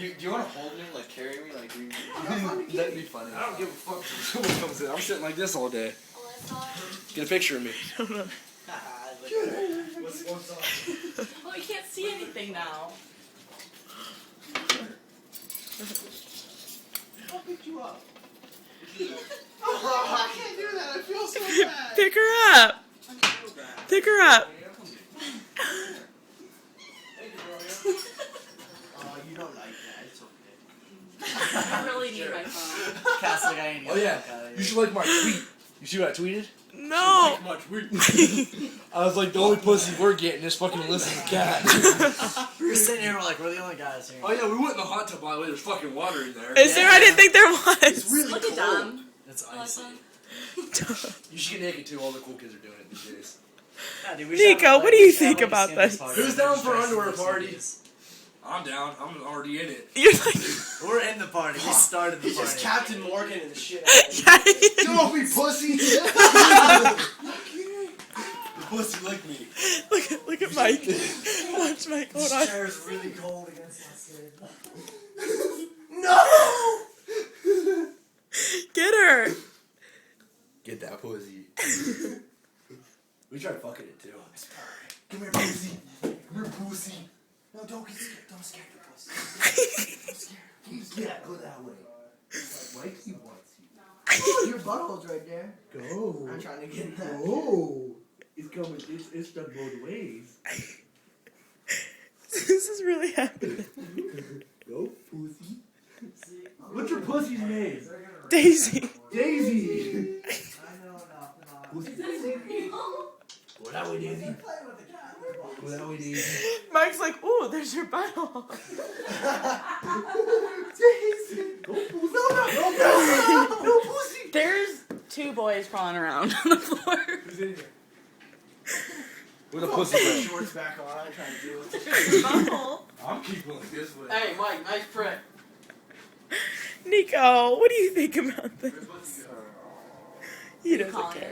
Do you want to hold me, like carry me, like you? That'd be funny. I don't give a fuck if someone comes in. I'm sitting like this all day. Get a picture of me. What's up? Oh, you can't see anything now. I'll pick you up. Oh, I can't do that. I feel so bad. Pick her up. I feel bad. Pick her up. You don't like that. It's okay. I really need my phone. Cass, like, I ain't Oh yeah. You should like my tweet. You see what I tweeted? No. my tweet. I was like, the only pussy we're getting is fucking Alyssa the cat. We were sitting here, we're like, we're the only guys here. Oh yeah, we went in the hot tub, by the way. There's fucking water in there. Is there? I didn't think there was. It's really Look cold. at Dom. It's Oh, icy. You should get naked too. All the cool kids are doing it these days. Yeah, dude, we should Nico, have, what do you we should think have, about Santa's this? party. Who's down for Just underwear dress parties? I'm down. I'm already in it. You're like, We're in the party. We started the He's party. just Captain Morgan and the shit out of yeah, it. Get off me, pussy! The pussy licked me. look at Mike. Watch Mike. Hold This on. chair is really cold against that skin. No! Get her. Get that pussy. We tried fucking it too. Come here, pussy. Come here, pussy. No, don't get scared. Don't scare your pussy. Don't scare her. Yeah, go that way. Mikey wants you. Your butthole's right there. Go. I'm trying to get in that. Oh. It's coming. It's done both ways. This is really happening. Go, pussy. What's your pussy's name? Daisy. Daisy. I know enough. Pussy. Is this real? Go that way, Daisy. Go that way, Daisy. Mike's like, ooh, there's your butthole. Daisy. Go, pussy. No, pussy. There's two boys crawling around on the floor. Who's in here? With a pussy Put bag. shorts back on. I'm trying to deal with it. Butthole. I'm keeping it this way. Hey, Mike, nice prick. Nico, what do you think about this? He doesn't Calling care.